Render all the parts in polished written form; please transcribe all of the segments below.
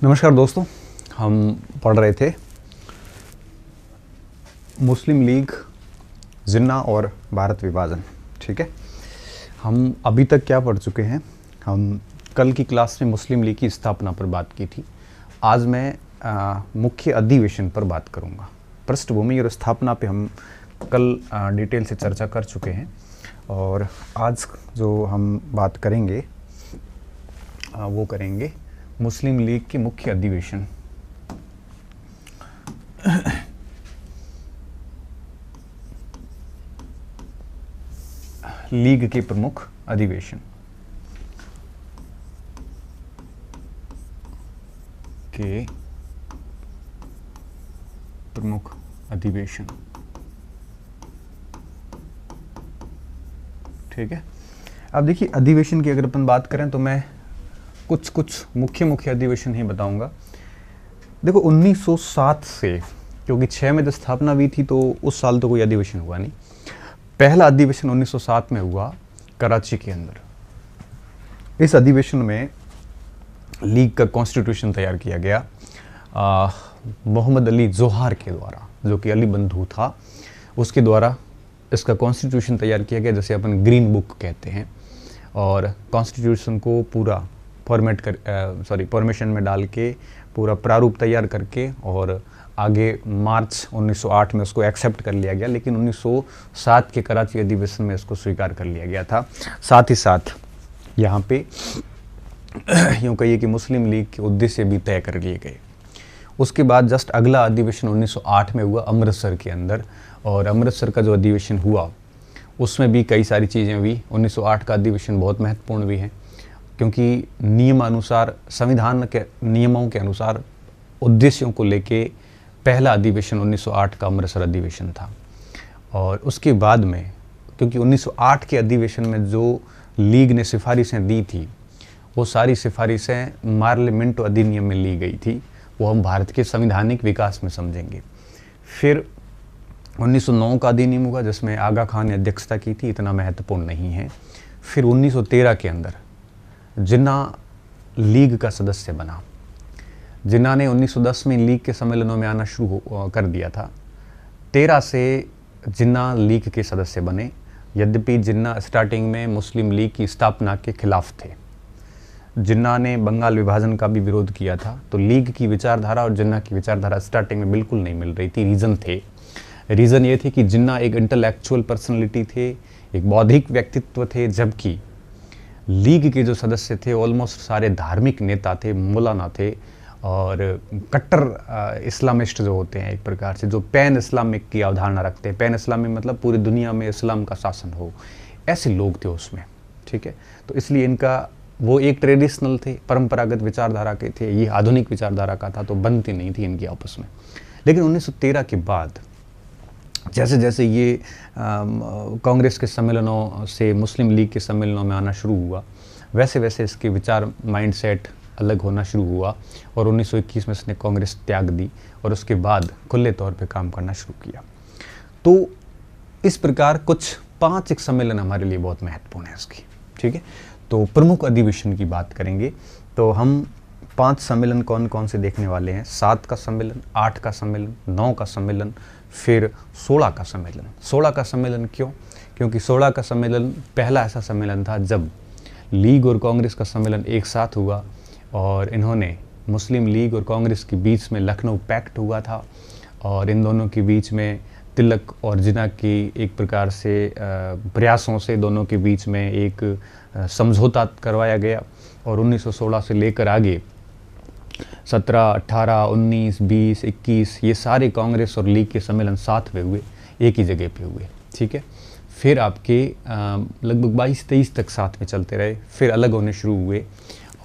नमस्कार दोस्तों, हम पढ़ रहे थे मुस्लिम लीग, जिन्ना और भारत विभाजन। ठीक है, हम अभी तक क्या पढ़ चुके हैं। हम कल की क्लास में मुस्लिम लीग की स्थापना पर बात की थी। आज मैं मुख्य अधिवेशन पर बात करूंगा। पृष्ठभूमि और स्थापना पे हम कल डिटेल से चर्चा कर चुके हैं और आज जो हम बात करेंगे वो करेंगे मुस्लिम लीग के मुख्य अधिवेशन। लीग के प्रमुख अधिवेशन के प्रमुख अधिवेशन। ठीक है, अब देखिए अधिवेशन की अगर अपन बात करें तो मैं कुछ मुख्य अधिवेशन ही बताऊंगा। देखो 1907 से, क्योंकि 6 में जब स्थापना हुई थी तो उस साल तो कोई अधिवेशन हुआ नहीं। पहला अधिवेशन 1907 में हुआ कराची के अंदर। इस अधिवेशन में लीग का कॉन्स्टिट्यूशन तैयार किया गया मोहम्मद अली जोहार के द्वारा, जो कि अली बंधु था, उसके द्वारा इसका कॉन्स्टिट्यूशन तैयार किया गया, जैसे अपन ग्रीन बुक कहते हैं। और कॉन्स्टिट्यूशन को पूरा फॉर्मेशन में डाल के पूरा प्रारूप तैयार करके और आगे मार्च 1908 में उसको एक्सेप्ट कर लिया गया, लेकिन 1907 के कराची अधिवेशन में इसको स्वीकार कर लिया गया था। साथ ही साथ यहाँ पे यूँ कहिए कि मुस्लिम लीग के उद्देश्य भी तय कर लिए गए। उसके बाद जस्ट अगला अधिवेशन 1908 में हुआ अमृतसर के अंदर, और अमृतसर का जो अधिवेशन हुआ उसमें भी कई सारी चीज़ें हुई। 1908 का अधिवेशन बहुत महत्वपूर्ण भी है, क्योंकि नियमानुसार, संविधान के नियमों के अनुसार उद्देश्यों को लेके पहला अधिवेशन 1908 का अमृतसर अधिवेशन था। और उसके बाद में, क्योंकि 1908 के अधिवेशन में जो लीग ने सिफारिशें दी थी वो सारी सिफारिशें पार्लियामेंट अधिनियम में ली गई थी, वो हम भारत के संवैधानिक विकास में समझेंगे। फिर 1909 का अधिनियम हुआ जिसमें आगा खान ने अध्यक्षता की थी, इतना महत्वपूर्ण नहीं है। फिर 1913 के अंदर जिन्ना लीग का सदस्य बना। जिन्ना ने 1910 में लीग के सम्मेलनों में आना शुरू कर दिया था। 13 से जिन्ना लीग के सदस्य बने, यद्यपि जिन्ना स्टार्टिंग में मुस्लिम लीग की स्थापना के खिलाफ थे। जिन्ना ने बंगाल विभाजन का भी विरोध किया था, तो लीग की विचारधारा और जिन्ना की विचारधारा स्टार्टिंग में बिल्कुल नहीं मिल रही थी। रीज़न ये थे कि जिन्ना एक इंटेलेक्चुअल पर्सनैलिटी थे, एक बौद्धिक व्यक्तित्व थे, जबकि लीग के जो सदस्य थे ऑलमोस्ट सारे धार्मिक नेता थे, मौलाना थे और कट्टर इस्लामिस्ट जो होते हैं, एक प्रकार से जो पैन इस्लामिक की अवधारणा रखते हैं। पैन इस्लामिक मतलब पूरी दुनिया में इस्लाम का शासन हो, ऐसे लोग थे उसमें। ठीक है, तो इसलिए इनका वो एक ट्रेडिशनल थे, परंपरागत विचारधारा के थे, ये आधुनिक विचारधारा का था, तो बनती नहीं थी इनकी आपस में। लेकिन 1913 के बाद जैसे जैसे ये कांग्रेस के सम्मेलनों से मुस्लिम लीग के सम्मेलनों में आना शुरू हुआ, वैसे वैसे इसके विचार माइंडसेट अलग होना शुरू हुआ और 1921 में इसने कांग्रेस त्याग दी और उसके बाद खुले तौर पे काम करना शुरू किया। तो इस प्रकार कुछ 5 एक सम्मेलन हमारे लिए बहुत महत्वपूर्ण है इसकी। ठीक है, तो प्रमुख अधिवेशन की बात करेंगे तो हम 5 सम्मेलन कौन कौन से देखने वाले हैं। 7 का सम्मेलन, 8 का सम्मेलन, 9 का सम्मेलन, फिर 16 का सम्मेलन। 16 का सम्मेलन क्यों? क्योंकि 16 का सम्मेलन पहला ऐसा सम्मेलन था जब लीग और कांग्रेस का सम्मेलन एक साथ हुआ और इन्होंने मुस्लिम लीग और कांग्रेस के बीच में लखनऊ पैक्ट हुआ था और इन दोनों के बीच में तिलक और जिन्ना की एक प्रकार से प्रयासों से दोनों के बीच में एक समझौता करवाया गया। और 1916 से लेकर आगे 17, 18, 19, 20, 21 ये सारे कांग्रेस और लीग के सम्मेलन साथ में हुए, एक ही जगह पे हुए। ठीक है, फिर आपके लगभग 22-23 तक साथ में चलते रहे, फिर अलग होने शुरू हुए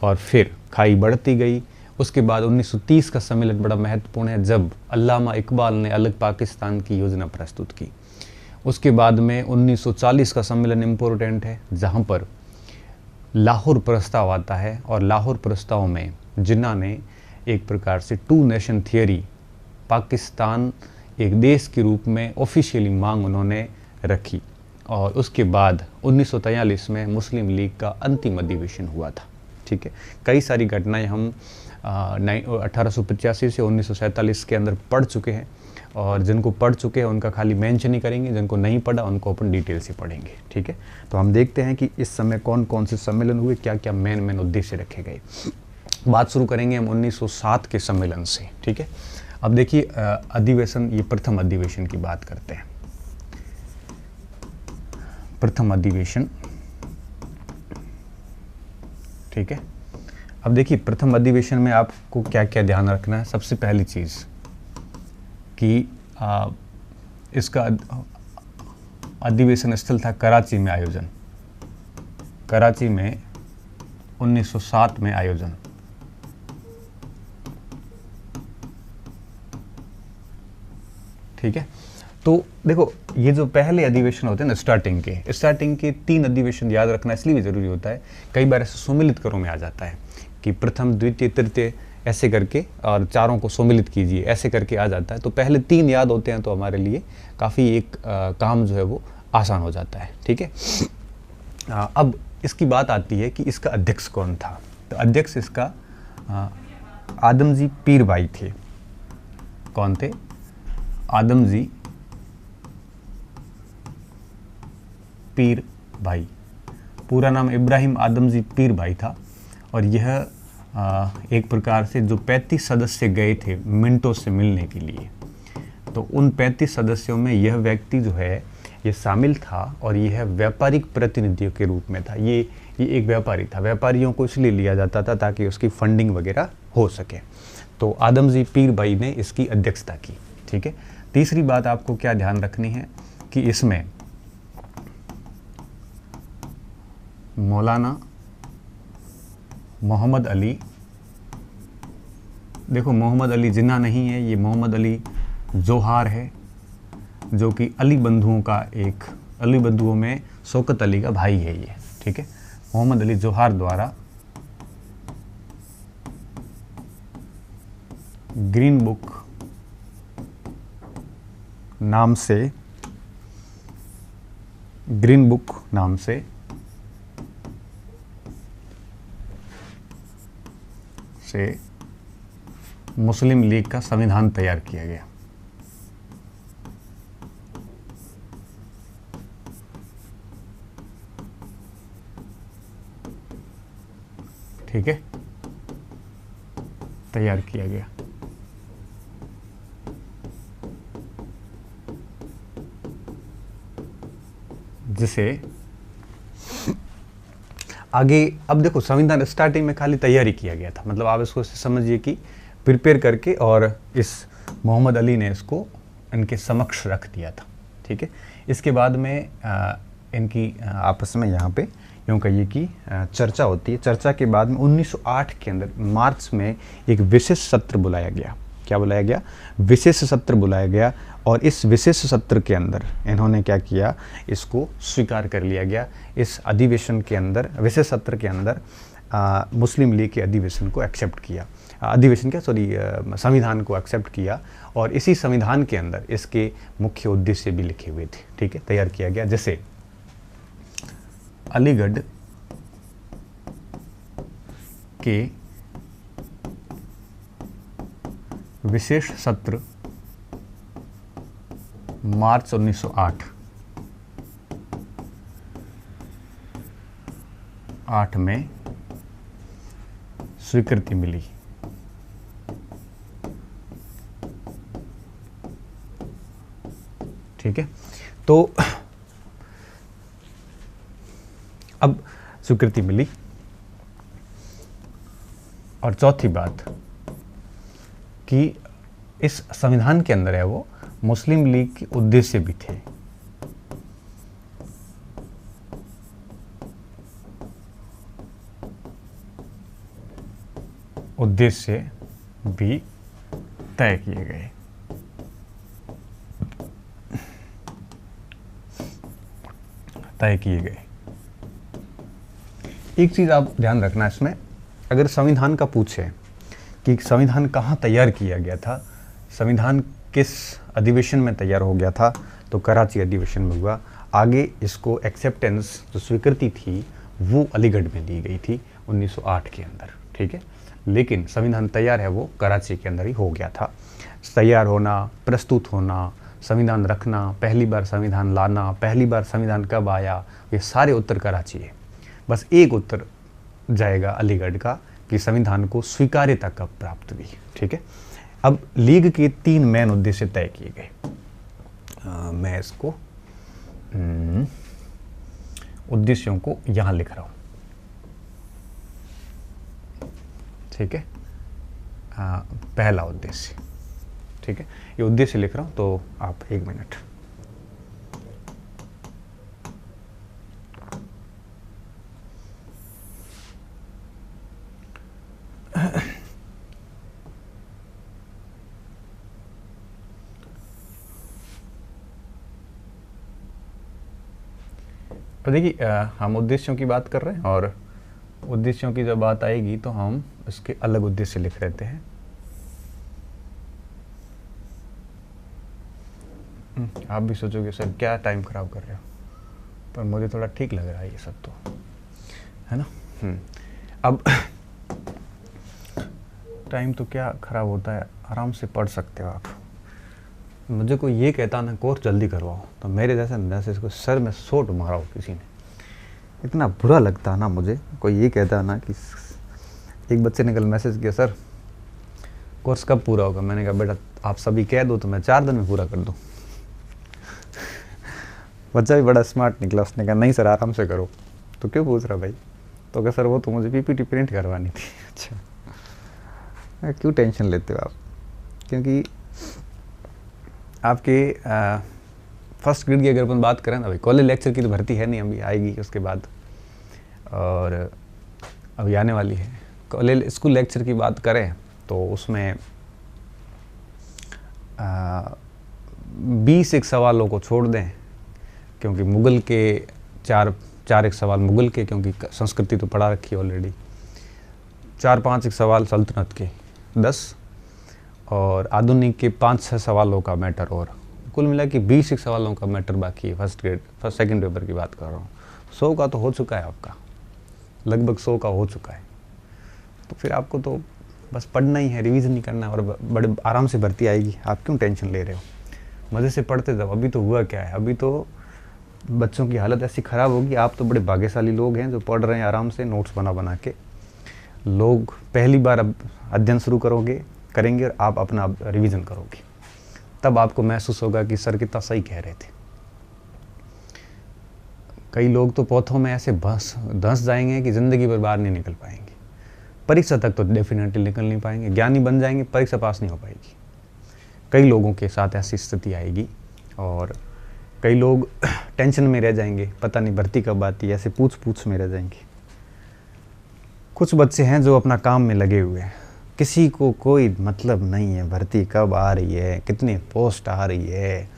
और फिर खाई बढ़ती गई। उसके बाद 1930 का सम्मेलन बड़ा महत्वपूर्ण है जब अल्लामा इकबाल ने अलग पाकिस्तान की योजना प्रस्तुत की। उसके बाद में 1940 का सम्मेलन इम्पोर्टेंट है जहाँ पर लाहौर प्रस्ताव आता है और लाहौर प्रस्ताव में जिन्ना ने एक प्रकार से 2 नेशन थियरी, पाकिस्तान एक देश के रूप में ऑफिशियली मांग उन्होंने रखी। और उसके बाद 1943 में मुस्लिम लीग का अंतिम अधिवेशन हुआ था। ठीक है, कई सारी घटनाएं हम 1885 से 1947 के अंदर पढ़ चुके हैं, और जिनको पढ़ चुके हैं उनका खाली मेंशन ही करेंगे, जिनको नहीं पढ़ा उनको अपन डिटेल से पढ़ेंगे। ठीक है, तो हम देखते हैं कि इस समय कौन कौन से सम्मेलन हुए, क्या क्या मेन उद्देश्य रखे गए। बात शुरू करेंगे हम 1907 के सम्मेलन से। ठीक है, अब देखिए अधिवेशन, ये प्रथम अधिवेशन की बात करते हैं। प्रथम अधिवेशन, ठीक है। अब देखिए प्रथम अधिवेशन में आपको क्या क्या ध्यान रखना है। सबसे पहली चीज़ कि इसका अधिवेशन स्थल था कराची में आयोजन, कराची में 1907 में आयोजन। ठीक है, तो देखो ये जो पहले अधिवेशन होते हैं ना, स्टार्टिंग के 3 अधिवेशन याद रखना इसलिए भी जरूरी होता है। कई बार ऐसे सुमिलित करों में आ जाता है कि प्रथम द्वितीय तृतीय ऐसे करके, और चारों को सम्मिलित कीजिए ऐसे करके आ जाता है। तो पहले 3 याद होते हैं तो हमारे लिए काफ़ी एक काम जो है वो आसान हो जाता है। ठीक है, अब इसकी बात आती है कि इसका अध्यक्ष कौन था। तो अध्यक्ष इसका आदमजी पीर भाई थे। कौन थे? आदमजी पीर भाई। पूरा नाम इब्राहिम आदमजी पीर भाई था, और यह एक प्रकार से जो 35 सदस्य गए थे मिंटो से मिलने के लिए, तो उन 35 सदस्यों में यह व्यक्ति जो है ये शामिल था, और यह व्यापारिक प्रतिनिधियों के रूप में था। ये एक व्यापारी था। व्यापारियों को इसलिए लिया जाता था ताकि उसकी फंडिंग वगैरह हो सके। तो आदमजी पीर भाई ने इसकी अध्यक्षता की। ठीक है, तीसरी बात आपको क्या ध्यान रखनी है कि इसमें मौलाना मोहम्मद अली, देखो मोहम्मद अली जिन्ना नहीं है, ये मोहम्मद अली जोहार है, जो कि अली बंधुओं का एक, अली बंधुओं में शौकत अली का भाई है ये। ठीक है, मोहम्मद अली जोहार द्वारा ग्रीन बुक नाम से मुस्लिम लीग का संविधान तैयार किया गया। ठीक है, तैयार किया गया। जिसे आगे, अब देखो संविधान स्टार्टिंग में खाली तैयारी किया गया था, मतलब आप इसको समझिए कि प्रिपेयर करके, और इस मोहम्मद अली ने इसको इनके समक्ष रख दिया था। ठीक है, इसके बाद में इनकी आपस में यहाँ पे यूँ कहिए कि चर्चा होती है। चर्चा के बाद में 1908 के अंदर मार्च में एक विशेष सत्र बुलाया गया। क्या बुलाया गया? विशेष सत्र बुलाया गया, और इस विशेष सत्र के अंदर इन्होंने क्या किया, इसको स्वीकार कर लिया गया। इस अधिवेशन के अंदर, विशेष सत्र के अंदर मुस्लिम लीग के अधिवेशन को एक्सेप्ट किया, संविधान को एक्सेप्ट किया, और इसी संविधान के अंदर इसके मुख्य उद्देश्य भी लिखे हुए थे। ठीक है, तैयार किया गया। जैसे अलीगढ़ के विशेष सत्र मार्च 1908 में स्वीकृति मिली। ठीक है, तो अब स्वीकृति मिली। और चौथी बात कि इस संविधान के अंदर है वो मुस्लिम लीग के उद्देश्य भी थे। उद्देश्य भी तय किए गए। एक चीज आप ध्यान रखना इसमें, अगर संविधान का पूछे कि संविधान कहाँ तैयार किया गया था, संविधान किस अधिवेशन में तैयार हो गया था, तो कराची अधिवेशन में हुआ। आगे इसको एक्सेप्टेंस, जो स्वीकृति थी, वो अलीगढ़ में दी गई थी 1908 के अंदर। ठीक है, लेकिन संविधान तैयार है वो कराची के अंदर ही हो गया था। तैयार होना, प्रस्तुत होना, संविधान रखना, पहली बार संविधान लाना, पहली बार संविधान कब आया, ये सारे उत्तर कराची है। बस एक उत्तर जाएगा अलीगढ़ का कि संविधान को स्वीकार्यता कब प्राप्त हुई। ठीक है, अब लीग के 3 मेन उद्देश्य तय किए गए। मैं इसको उद्देश्यों को यहाँ लिख रहा हूँ। ठीक है, पहला उद्देश्य, ठीक है, ये उद्देश्य लिख रहा हूँ, तो आप 1 मिनट। तो देखिए, हम उद्देश्यों की बात कर रहे हैं और उद्देश्यों की जब बात आएगी तो हम इसके अलग उद्देश्य लिख लेते हैं। आप भी सोचोगे सर क्या टाइम खराब कर रहे हो, पर मुझे थोड़ा ठीक लग रहा है ये सब, तो है ना। अब टाइम तो क्या खराब होता है, आराम से पढ़ सकते हो आप। मुझे कोई ये कहता ना कोर्स जल्दी करवाओ, तो मेरे जैसे मैसेज को सर में सोट मारा हो किसी ने, इतना बुरा लगता ना मुझे। कोई ये कहता ना कि एक बच्चे ने कल मैसेज किया, सर कोर्स कब पूरा होगा। मैंने कहा बेटा आप सभी कह दो तो मैं 4 दिन में पूरा कर दूँ। बच्चा भी बड़ा स्मार्ट निकला, उसने कहा नहीं सर आराम से करो। तो क्यों पूछ रहा भाई, तो क्या सर वो तो मुझे पीपीटी प्रिंट करवानी थी। अच्छा, क्यों टेंशन लेते हो आप, क्योंकि आपके फर्स्ट ग्रेड की अगर अपन बात करें ना भाई, कॉलेज लेक्चर की तो भर्ती है नहीं, अभी आएगी उसके बाद, और अभी आने वाली है। कॉलेज स्कूल लेक्चर की बात करें तो उसमें 20 एक सवालों को छोड़ दें, क्योंकि मुग़ल के 4 एक सवाल मुग़ल के, क्योंकि संस्कृति तो पढ़ा रखी है ऑलरेडी, 4-5 एक सवाल सल्तनत के 10, और आधुनिक के 5-6 सवालों का मैटर, और कुल मिला के 20 एक सवालों का मैटर बाकी है। फर्स्ट सेकंड पेपर की बात कर रहा हूँ। 100 का तो हो चुका है आपका, लगभग 100 का हो चुका है। तो फिर आपको तो बस पढ़ना ही है, रिवीजन नहीं करना, और बड़े आराम से भर्ती आएगी। आप क्यों टेंशन ले रहे हो, मज़े से पढ़ते जाओ। अभी तो हुआ क्या है, अभी तो बच्चों की हालत ऐसी ख़राब होगी। आप तो बड़े भाग्यशाली लोग हैं जो पढ़ रहे हैं आराम से, नोट्स बना के। लोग पहली बार अब अध्ययन शुरू करेंगे और आप अपना रिवीजन करोगे, तब आपको महसूस होगा कि सर कितना सही कह रहे थे। कई लोग तो पौधों में ऐसे धंस जाएंगे कि ज़िंदगी भर बाहर नहीं निकल पाएंगे। परीक्षा तक तो डेफिनेटली निकल नहीं पाएंगे, ज्ञानी बन जाएंगे, परीक्षा पास नहीं हो पाएगी। कई लोगों के साथ ऐसी स्थिति आएगी, और कई लोग टेंशन में रह जाएंगे, पता नहीं भर्ती कब आती है, ऐसे पूछ में रह जाएंगे। कुछ बच्चे हैं जो अपना काम में लगे हुए हैं, किसी को कोई मतलब नहीं है भर्ती कब आ रही है, कितने पोस्ट आ रही है,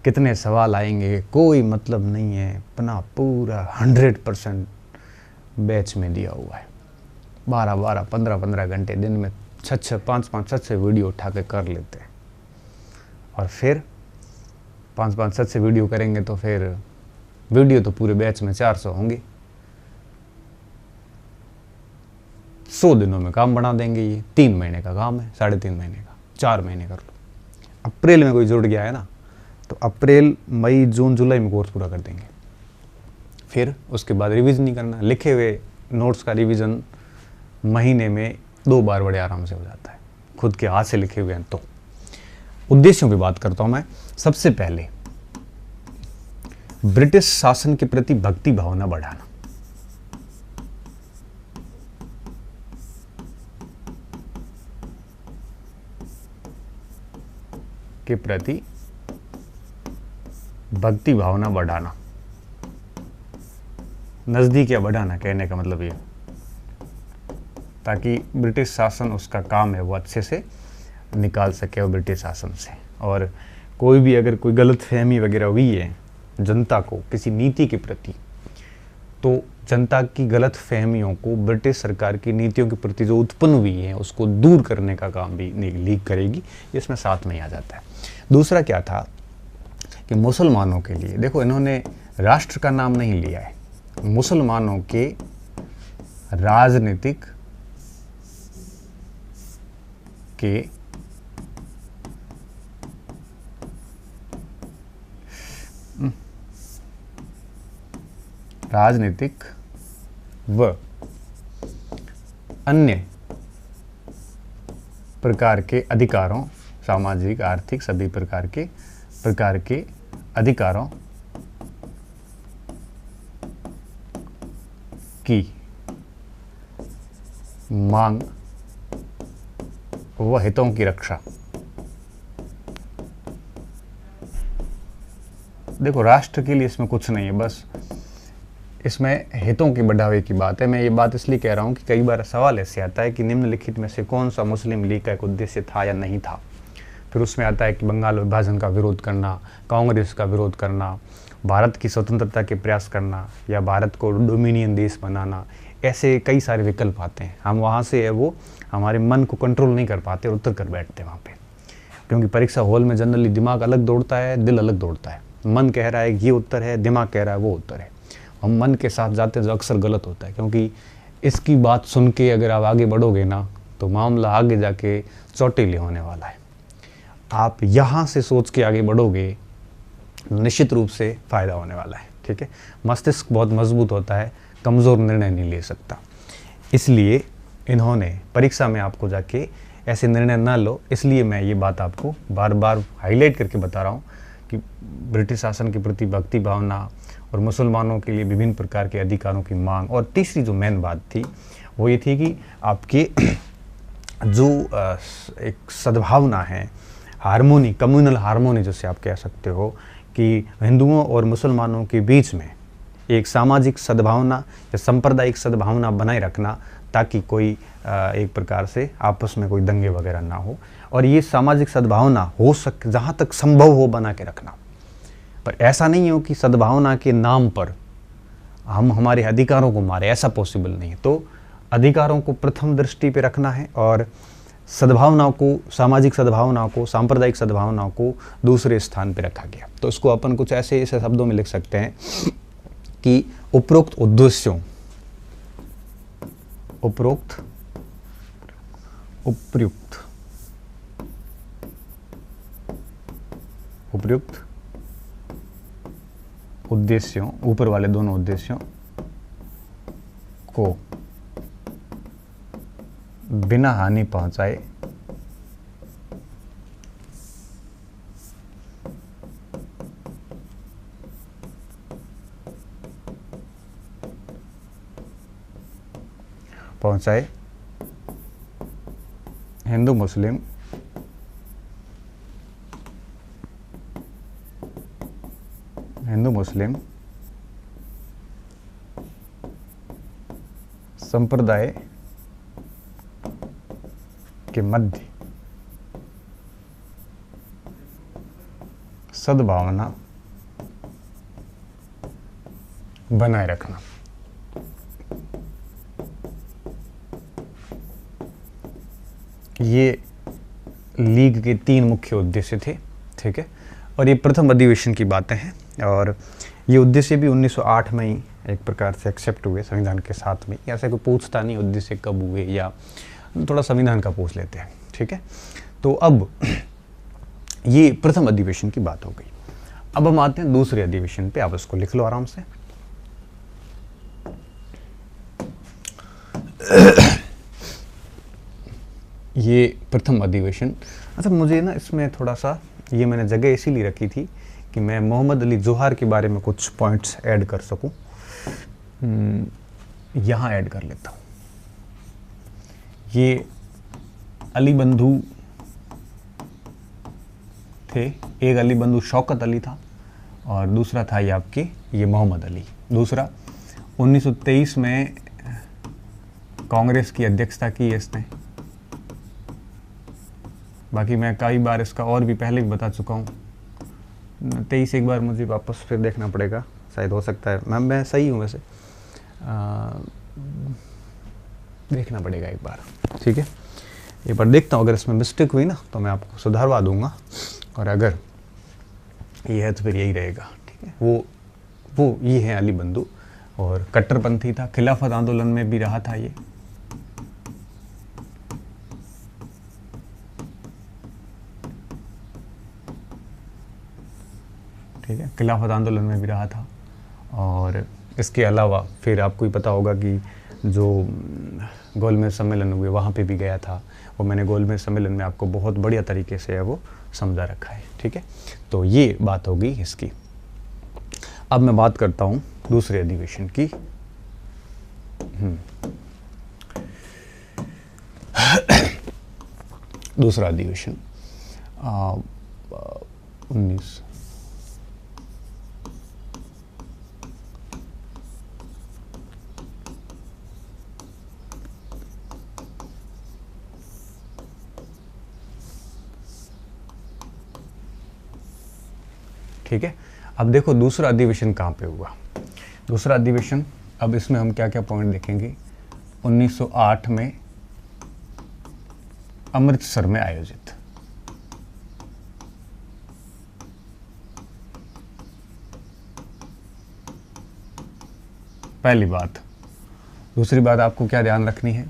कितने सवाल आएंगे, कोई मतलब नहीं है। अपना पूरा 100% बैच में दिया हुआ है। 12-12, 15-15 घंटे दिन में 6-6, 5-5, 6-6 वीडियो उठा के कर लेते हैं, और फिर 5-5, 6-6 वीडियो करेंगे तो फिर वीडियो तो पूरे बैच में 400 होंगे। 100 दिनों में काम बना देंगे। ये 3 महीने का काम है, 3.5 महीने का, 4 महीने कर लो। अप्रैल में कोई जुड़ गया है ना, तो अप्रैल, मई, जून, जुलाई में कोर्स पूरा कर देंगे। फिर उसके बाद रिवीजन नहीं करना, लिखे हुए नोट्स का रिवीजन महीने में 2 बार बड़े आराम से हो जाता है, खुद के हाथ से लिखे हुए हैं। तो उद्देश्यों की बात करता हूं मैं। सबसे पहले ब्रिटिश शासन के प्रति भक्ति भावना बढ़ाना। के प्रति भक्ति भावना बढ़ाना, नजदीक या बढ़ाना, कहने का मतलब ये, ताकि ब्रिटिश शासन उसका काम है वो अच्छे से निकाल सके वो ब्रिटिश शासन से। और कोई भी अगर कोई गलत फहमी वगैरह हुई है जनता को किसी नीति के प्रति, तो जनता की गलत फहमियों को ब्रिटिश सरकार की नीतियों के प्रति जो उत्पन्न हुई है उसको दूर करने का काम भी लीग करेगी। इसमें साथ में ही आ जाता है। दूसरा क्या था कि मुसलमानों के लिए, देखो इन्होंने राष्ट्र का नाम नहीं लिया है, मुसलमानों के राजनीतिक के राजनीतिक व अन्य प्रकार के अधिकारों, सामाजिक आर्थिक सभी प्रकार के अधिकारों की मांग व हितों की रक्षा। देखो, राष्ट्र के लिए इसमें कुछ नहीं है, बस इसमें हितों के बढ़ावे की बात है। मैं ये बात इसलिए कह रहा हूँ कि कई बार सवाल ऐसे आता है कि निम्नलिखित में से कौन सा मुस्लिम लीग का एक उद्देश्य था या नहीं था। फिर उसमें आता है कि बंगाल विभाजन का विरोध करना, कांग्रेस का विरोध करना, भारत की स्वतंत्रता के प्रयास करना, या भारत को डोमिनियन देश बनाना। ऐसे कई सारे विकल्प आते हैं। हम वहाँ से वो हमारे मन को कंट्रोल नहीं कर पाते और उतर कर बैठते हैं वहाँ पे, क्योंकि परीक्षा हॉल में जनरली दिमाग अलग दौड़ता है, दिल अलग दौड़ता है। मन कह रहा है ये उत्तर है, दिमाग कह रहा है वो उत्तर है। हम मन के साथ जाते हैं जो अक्सर गलत होता है, क्योंकि इसकी बात सुन के अगर आप आगे बढ़ोगे ना तो मामला आगे जाके चौटीले होने वाला है। आप यहाँ से सोच के आगे बढ़ोगे, निश्चित रूप से फ़ायदा होने वाला है। ठीक है, मस्तिष्क बहुत मजबूत होता है, कमज़ोर निर्णय नहीं ले सकता। इसलिए इन्होंने परीक्षा में आपको जाके ऐसे निर्णय ना लो। इसलिए मैं ये बात आपको बार बार हाईलाइट करके बता रहा हूँ कि ब्रिटिश शासन के प्रति भक्ति भावना और मुसलमानों के लिए विभिन्न प्रकार के अधिकारों की मांग। और तीसरी जो मेन बात थी वो ये थी कि आपके जो एक सद्भावना है, हारमोनी, कम्युनल हारमोनी जिसे आप कह सकते हो, कि हिंदुओं और मुसलमानों के बीच में एक सामाजिक सद्भावना या सांप्रदायिक सद्भावना बनाए रखना, ताकि कोई एक प्रकार से आपस में कोई दंगे वगैरह ना हो। और ये सामाजिक सद्भावना हो सक जहाँ तक संभव हो बना के रखना। पर ऐसा नहीं हो कि सद्भावना के नाम पर हम हमारे अधिकारों को मारे, ऐसा पॉसिबल नहीं है। तो अधिकारों को प्रथम दृष्टि पे रखना है और सद्भावनाओं को, सामाजिक सद्भावनाओं को, सांप्रदायिक सद्भावनाओं को दूसरे स्थान पे रखा गया। तो इसको अपन कुछ ऐसे शब्दों में लिख सकते हैं कि उपरोक्त उद्देश्यों, उपयुक्त उद्देश्यों, ऊपर वाले दोनों उद्देश्यों को बिना हानि पहुंचाए हिंदू मुस्लिम संप्रदाय के मध्य सद्भावना बनाए रखना। ये लीग के 3 मुख्य उद्देश्य थे। ठीक है, और ये प्रथम अधिवेशन की बातें हैं, और ये उद्देश्य भी 1908 में ही एक प्रकार से एक्सेप्ट हुए संविधान के साथ में। ऐसे कोई पूछता नहीं उद्देश्य कब हुए, या थोड़ा संविधान का पूछ लेते हैं। ठीक है, तो अब ये प्रथम अधिवेशन की बात हो गई। अब हम आते हैं दूसरे अधिवेशन पे। आप इसको लिख लो आराम से। ये प्रथम अधिवेशन। अच्छा, मुझे ना इसमें थोड़ा सा, ये मैंने जगह इसीलिए रखी थी कि मैं मोहम्मद अली जोहर के बारे में कुछ पॉइंट्स ऐड कर सकूं। यहाँ ऐड कर लेता हूँ। ये अली बंधु थे। एक अली बंधु शौकत अली था और दूसरा था ये आपके ये मोहम्मद अली। दूसरा 1923 में कांग्रेस की अध्यक्षता की है इसने। बाकी मैं कई बार इसका और भी पहले भी बता चुका हूँ। 23 एक बार मुझे वापस फिर देखना पड़ेगा, शायद हो सकता है मैं सही हूँ वैसे, देखना पड़ेगा एक बार। ठीक है, एक बार देखता हूँ, अगर इसमें मिस्टेक हुई ना तो मैं आपको सुधारवा दूंगा, और अगर ये है तो फिर यही रहेगा। ठीक है, वो ये है अली बंधु, और कट्टरपंथी था, खिलाफत आंदोलन में भी रहा था ये। ठीक है, खिलाफत आंदोलन में भी रहा था। और इसके अलावा फिर आपको ही पता होगा कि जो गोलमेज सम्मेलन हुए वहाँ पे भी गया था, वो मैंने गोलमेज सम्मेलन में आपको बहुत बढ़िया तरीके से है वो समझा रखा है। ठीक है, तो ये बात होगी इसकी। अब मैं बात करता हूँ दूसरे अधिवेशन की। दूसरा अधिवेशन 19 ठीक है। अब देखो दूसरा अधिवेशन कहाँ पे हुआ। दूसरा अधिवेशन, अब इसमें हम क्या क्या पॉइंट देखेंगे। 1908 में अमृतसर में आयोजित। पहली बात। दूसरी बात आपको क्या ध्यान रखनी है,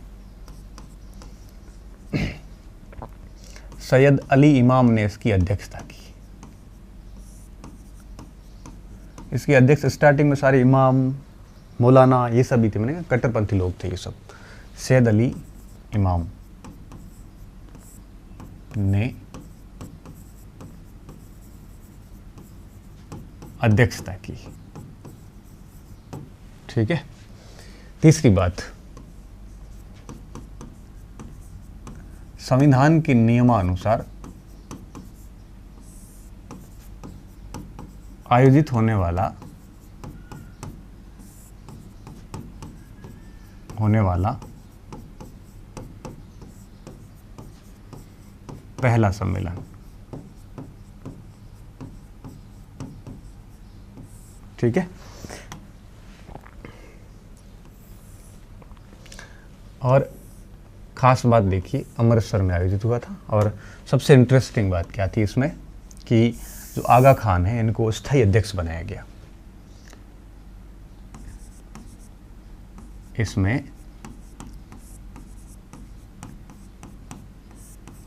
सैयद अली इमाम ने इसकी अध्यक्षता की। इसकी अध्यक्ष स्टार्टिंग में सारे इमाम, मौलाना ये सब भी थे, मैंने कट्टरपंथी लोग थे ये सब। सैयद अली इमाम ने अध्यक्षता की। ठीक है। तीसरी बात, संविधान के नियमानुसार आयोजित होने वाला पहला सम्मेलन। ठीक है। और खास बात देखिए, अमृतसर में आयोजित हुआ था। और सबसे इंटरेस्टिंग बात क्या थी इसमें कि जो आगा खान है इनको स्थायी अध्यक्ष बनाया गया। इसमें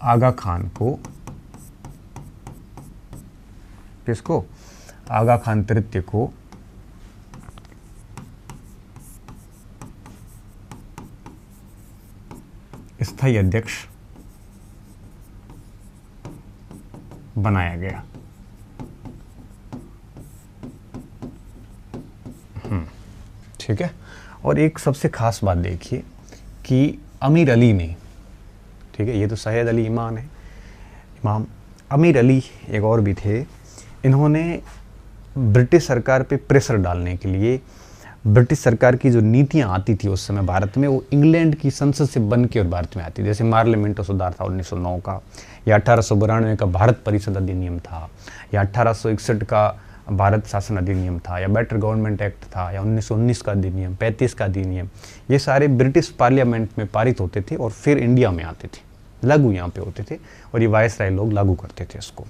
आगा खान को, किसको, आगा खान तृतीय को स्थायी अध्यक्ष बनाया गया। ठीक है। और एक सबसे खास बात देखिए कि अमीर अली ने, ठीक है, ये तो सैयद अली इमाम है, इमाम अमीर अली एक और भी थे, इन्होंने ब्रिटिश सरकार पे प्रेशर डालने के लिए, ब्रिटिश सरकार की जो नीतियां आती थी उस समय भारत में, वो इंग्लैंड की संसद से बन के और भारत में आती, जैसे पार्लियामेंट सुधार था 1909 का, या 1892 का भारत परिषद अधिनियम था, या 1861 का भारत शासन अधिनियम था, या बेटर गवर्नमेंट एक्ट था, या 1919 का अधिनियम, 35 का अधिनियम। ये सारे ब्रिटिश पार्लियामेंट में पारित होते थे और फिर इंडिया में आते थे, लागू यहाँ पे होते थे, और ये वायसराय लोग लागू करते थे इसको।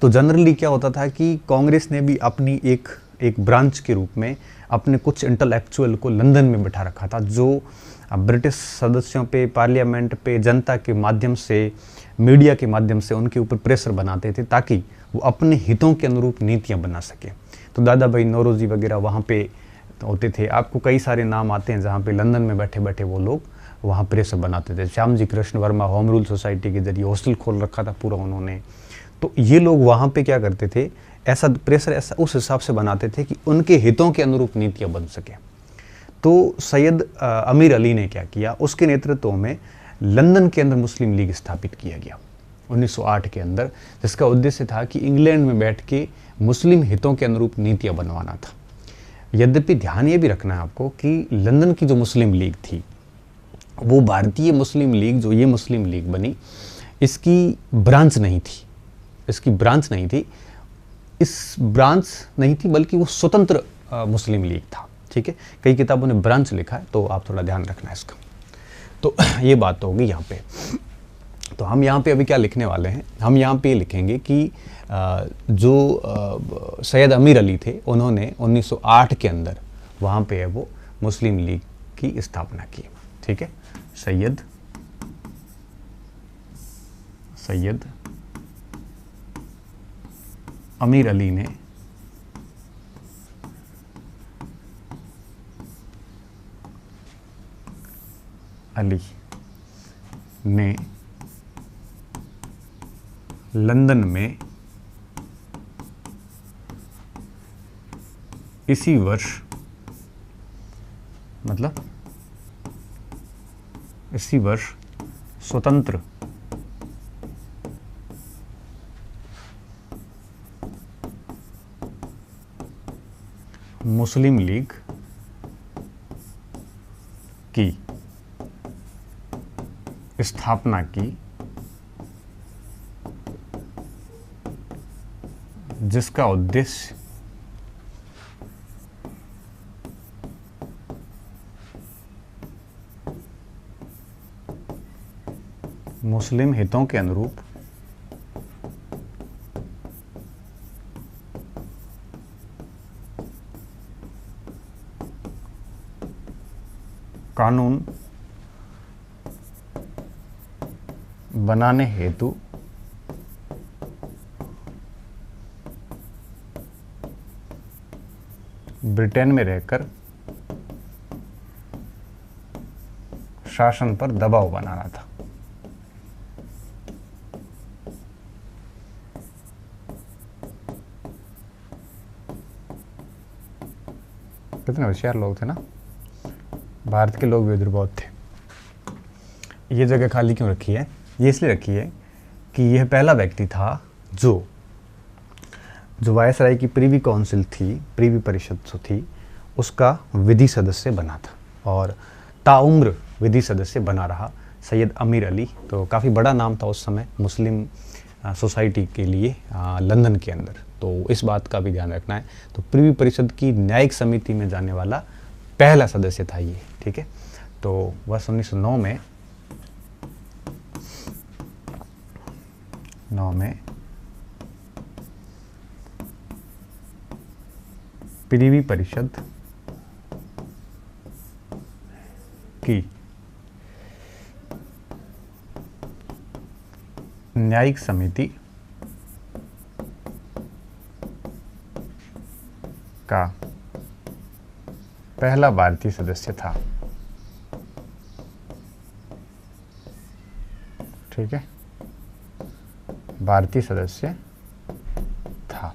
तो जनरली क्या होता था कि कांग्रेस ने भी अपनी एक ब्रांच के रूप में अपने कुछ इंटेलेक्चुअल को लंदन में बिठा रखा था, जो ब्रिटिश सदस्यों पे, पार्लियामेंट पे, जनता के माध्यम से, मीडिया के माध्यम से उनके ऊपर प्रेशर बनाते थे ताकि वो अपने हितों के अनुरूप नीतियां बना सके। तो दादा भाई नौरोजी वगैरह वहाँ पे होते थे। आपको कई सारे नाम आते हैं जहाँ पे लंदन में बैठे बैठे वो लोग वहाँ प्रेशर बनाते थे। Shyamji Krishna Varma home rule society के जरिए हॉस्टल खोल रखा था पूरा उन्होंने। तो ये लोग वहाँ पे क्या करते थे, ऐसा प्रेशर ऐसा उस हिसाब से बनाते थे कि उनके हितों के अनुरूप नीतियाँ बन सके। तो सैयद अमीर अली ने क्या किया, उसके नेतृत्व में लंदन के अंदर मुस्लिम लीग स्थापित किया गया 1908 के अंदर, जिसका उद्देश्य था कि इंग्लैंड में बैठ के मुस्लिम हितों के अनुरूप नीतियाँ बनवाना था। यद्यपि ध्यान ये भी रखना है आपको कि लंदन की जो मुस्लिम लीग थी वो भारतीय मुस्लिम लीग, जो ये मुस्लिम लीग बनी, इसकी ब्रांच नहीं थी, इस ब्रांच नहीं थी बल्कि वो स्वतंत्र मुस्लिम लीग था। ठीक है, कई किताबों ने ब्रांच लिखा है तो आप थोड़ा ध्यान रखना है इसका। तो ये बात तो होगी यहाँ पे। तो हम यहाँ पे अभी क्या लिखने वाले हैं, हम यहाँ पे लिखेंगे कि जो सैयद अमीर अली थे उन्होंने 1908 के अंदर वहाँ पे है वो मुस्लिम लीग की स्थापना की। ठीक है, सैयद अमीर अली ने लंदन में इसी वर्ष, मतलब इसी वर्ष स्वतंत्र मुस्लिम लीग की स्थापना की, जिसका उद्देश्य मुस्लिम हितों के अनुरूप कानून बनाने हेतु ब्रिटेन में रहकर शासन पर दबाव बनाना था। कितने होशियार लोग थे ना, भारत के लोग भी उधर बहुत थे। ये जगह खाली क्यों रखी है? ये इसलिए रखी है कि यह पहला व्यक्ति था जो वायसराय की प्रीवी काउंसिल थी, प्रीवी परिषद जो थी, उसका विधि सदस्य बना था और ताउम्र विधि सदस्य बना रहा सैयद अमीर अली। तो काफ़ी बड़ा नाम था उस समय मुस्लिम सोसाइटी के लिए लंदन के अंदर, तो इस बात का भी ध्यान रखना है। तो प्रीवी परिषद की न्यायिक समिति में जाने वाला पहला सदस्य था ये, ठीक है। तो वर्ष 1909 में प्रीवी परिषद की न्यायिक समिति का पहला भारतीय सदस्य था, ठीक है, भारतीय सदस्य था।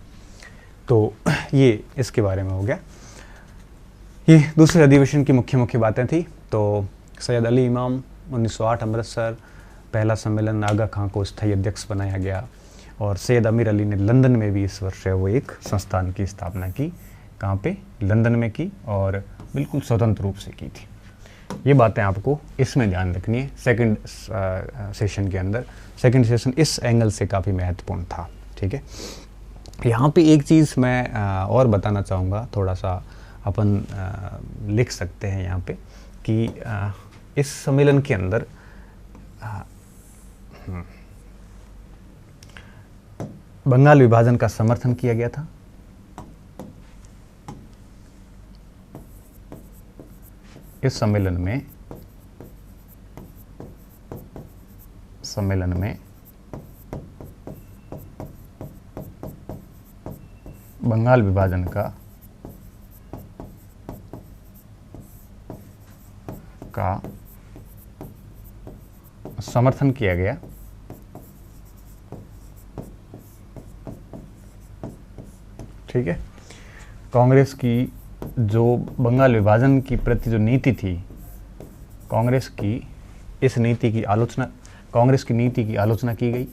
तो ये इसके बारे में हो गया। ये दूसरे अधिवेशन की मुख्य मुख्य बातें थी। तो सैयद अली इमाम 1908 अमृतसर, पहला सम्मेलन आगा खां को स्थायी अध्यक्ष बनाया गया और सैयद अमीर अली ने लंदन में भी इस वर्ष वो एक संस्थान की स्थापना की। कहाँ पे? लंदन में की और बिल्कुल स्वतंत्र रूप से की थी। ये बातें आपको इसमें ध्यान रखनी है सेकंड सेशन के अंदर। सेकंड सेशन इस एंगल से काफ़ी महत्वपूर्ण था, ठीक है। यहाँ पे एक चीज़ मैं और बताना चाहूँगा, थोड़ा सा अपन लिख सकते हैं यहाँ पे कि इस सम्मेलन के अंदर बंगाल विभाजन का समर्थन किया गया था। इस सम्मेलन में बंगाल विभाजन का समर्थन किया गया। ठीक है, कांग्रेस की जो बंगाल विभाजन की प्रति जो नीति थी, कांग्रेस की नीति की आलोचना की गई।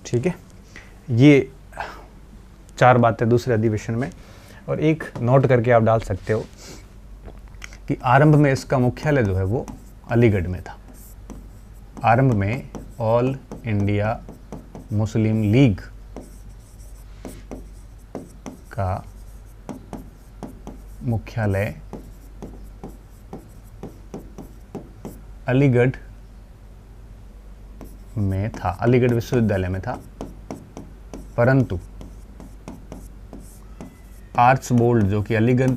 ठीक है, ये 4 बातें दूसरे अधिवेशन में। और एक नोट करके आप डाल सकते हो कि आरंभ में इसका मुख्यालय जो है वो अलीगढ़ में था। आरंभ में ऑल इंडिया मुस्लिम लीग का मुख्यालय अलीगढ़ में था, अलीगढ़ विश्वविद्यालय में था। परंतु आर्चबोल्ड जो कि अलीगढ़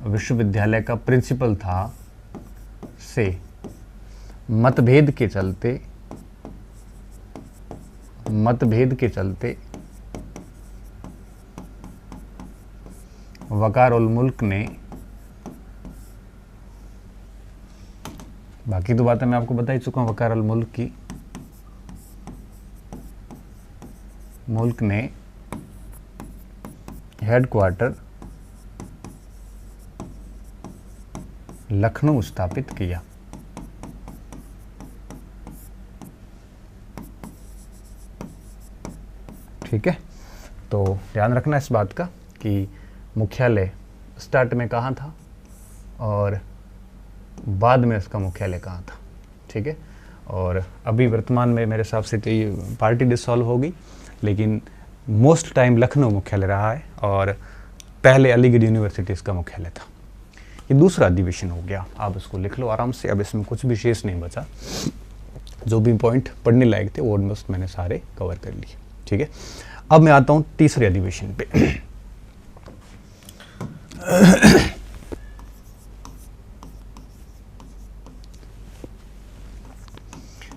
विश्वविद्यालय का प्रिंसिपल था, से मतभेद के चलते वकार उल मुल्क ने, बाकी तो बातें मैं आपको बता ही चुका हूं, वकार उल मुल्क ने हेडक्वार्टर लखनऊ स्थापित किया। ठीक है, तो ध्यान रखना इस बात का कि मुख्यालय स्टार्ट में कहाँ था और बाद में उसका मुख्यालय कहाँ था। ठीक है, और अभी वर्तमान में मेरे हिसाब से तो ये पार्टी डिसॉल्व होगी, लेकिन मोस्ट टाइम लखनऊ मुख्यालय रहा है और पहले अलीगढ़ यूनिवर्सिटी इसका मुख्यालय था। ये दूसरा अधिवेशन हो गया, आप इसको लिख लो आराम से। अब इसमें कुछ भी शेष नहीं बचा, जो भी पॉइंट पढ़ने लायक थे वो ऑलमोस्ट मैंने सारे कवर कर लिए। ठीक है, अब मैं आता हूं तीसरे अधिवेशन पे।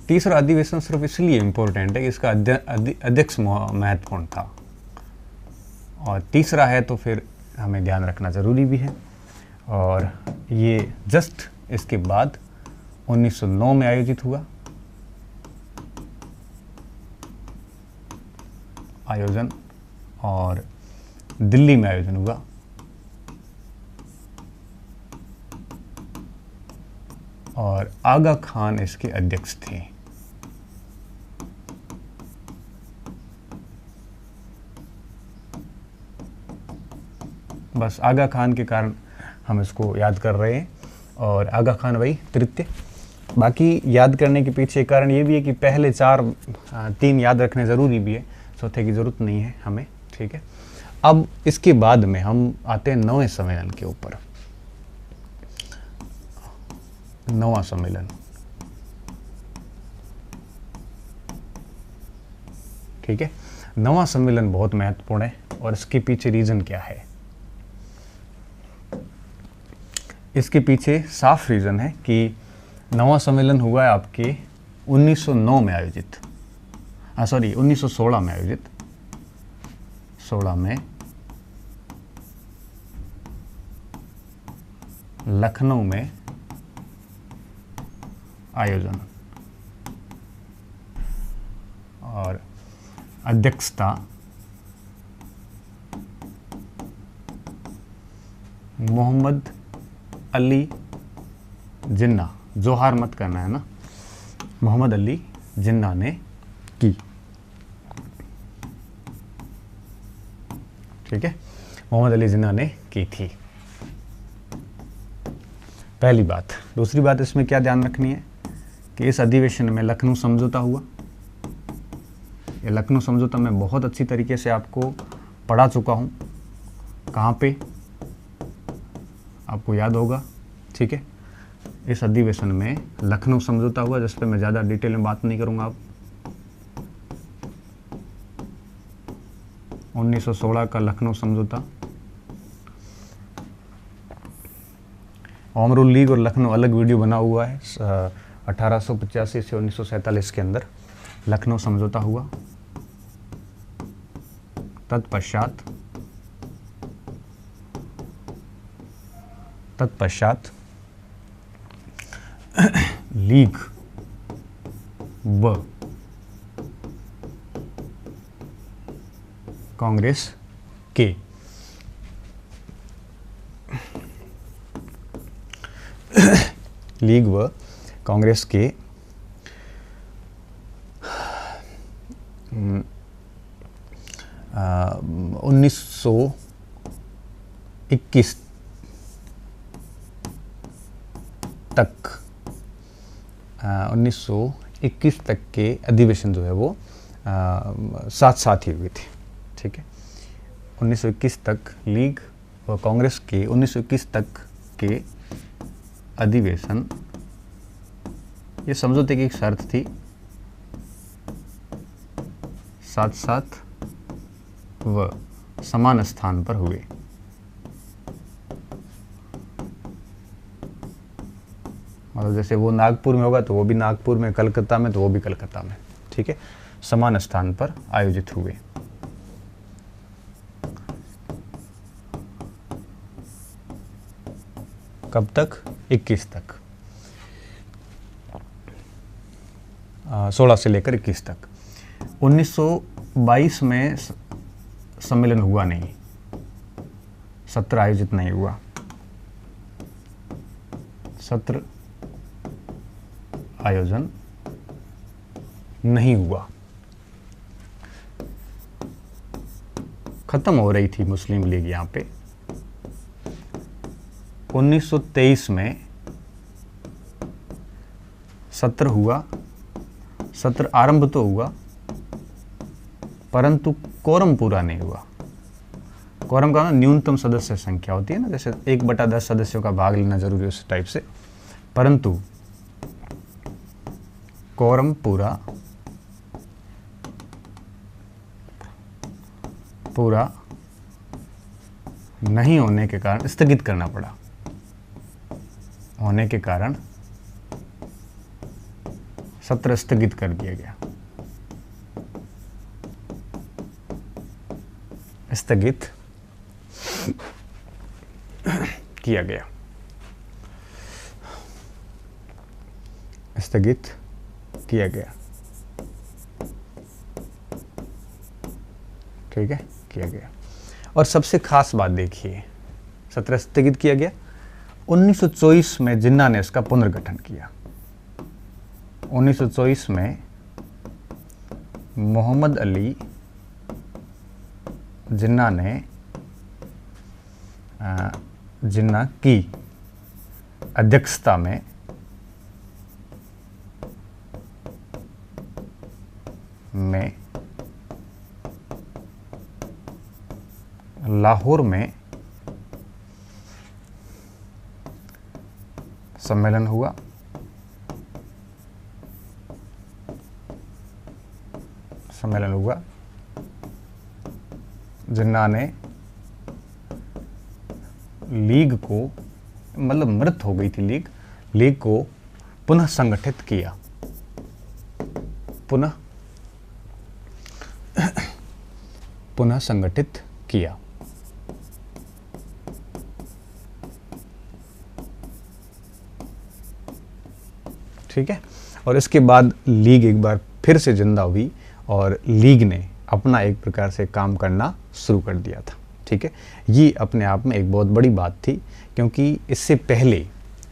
तीसरा अधिवेशन सिर्फ इसलिए इंपॉर्टेंट है कि इसका अध्यक्ष महत्वपूर्ण था, और तीसरा है तो फिर हमें ध्यान रखना जरूरी भी है। और ये जस्ट इसके बाद 1909 में आयोजित हुआ। और दिल्ली में आयोजन हुआ। और आगा खान इसके अध्यक्ष थे। बस आगा खान के कारण हम इसको याद कर रहे हैं, और आगा खान वही तृतीय। बाकी याद करने के पीछे कारण ये भी है कि पहले 3 याद रखने ज़रूरी भी है, चौथे की ज़रूरत नहीं है हमें। ठीक है, अब इसके बाद में हम आते हैं 9वें सम्मेलन के ऊपर। 9वां सम्मेलन, ठीक है, 9वां सम्मेलन बहुत महत्वपूर्ण है, और इसके पीछे रीज़न क्या है? इसके पीछे साफ रीज़न है कि 9वां सम्मेलन हुआ है आपके 1909 में आयोजित, 1916 में आयोजित, 16 में लखनऊ में आयोजन, और अध्यक्षता मोहम्मद अली जिन्ना, जोहार मत करना है ना, मोहम्मद अली जिन्ना ने की। ठीक है, मोहम्मद अली जिन्ना ने की थी, पहली बात। दूसरी बात इसमें क्या ध्यान रखनी है कि इस अधिवेशन में लखनऊ समझौता हुआ। ये लखनऊ समझौता मैं बहुत अच्छी तरीके से आपको पढ़ा चुका हूँ, कहाँ पे आपको याद होगा। ठीक है, इस अधिवेशन में लखनऊ समझौता हुआ, जिस पे मैं ज़्यादा डिटेल में बात नहीं करूँगा। अब 1916 का लखनऊ समझौता, अमरुल लीग और लखनऊ अलग वीडियो बना हुआ है। 1885 से 1947 के अंदर लखनऊ समझौता हुआ। तत्पश्चात लीग व कांग्रेस के लीग व कांग्रेस के 1921 तक के अधिवेशन जो है वो साथ साथ ही हुए थे। ठीक है, 1921 तक लीग व कांग्रेस के 1921 तक के अधिवेशन, ये समझौते की एक शर्त थी, साथ साथ व समान स्थान पर हुए। मतलब जैसे वो नागपुर में होगा तो वो भी नागपुर में, कलकत्ता में तो वो भी कलकत्ता में, ठीक है, समान स्थान पर आयोजित हुए। कब तक? 21 तक, 16 से लेकर 21 तक। 1922 में सम्मेलन हुआ नहीं, सत्र आयोजित नहीं हुआ, सत्र आयोजन नहीं हुआ। खत्म हो रही थी मुस्लिम लीग यहाँ पे। 1923 में सत्र हुआ, सत्र आरंभ तो हुआ परंतु कोरम पूरा नहीं हुआ। कोरम का न्यूनतम सदस्य संख्या होती है ना, जैसे 1/10 सदस्यों का भाग लेना जरूरी है, उस टाइप से, परंतु कोरम पूरा नहीं होने के कारण स्थगित करना पड़ा, होने के कारण सत्र स्थगित कर दिया गया, स्थगित किया गया, स्थगित किया गया, ठीक है, किया गया। और सबसे खास बात देखिए, सत्र स्थगित किया गया। 1924 में जिन्ना ने इसका पुनर्गठन किया। 1924 में मोहम्मद अली जिन्ना ने जिन्ना की अध्यक्षता में लाहौर में सम्मेलन हुआ। जिन्ना ने लीग को, मतलब मृत हो गई थी लीग को पुनः संगठित किया, पुनः संगठित किया। ठीक है, और इसके बाद लीग एक बार फिर से जिंदा हुई और लीग ने अपना एक प्रकार से काम करना शुरू कर दिया था। ठीक है, ये अपने आप में एक बहुत बड़ी बात थी, क्योंकि इससे पहले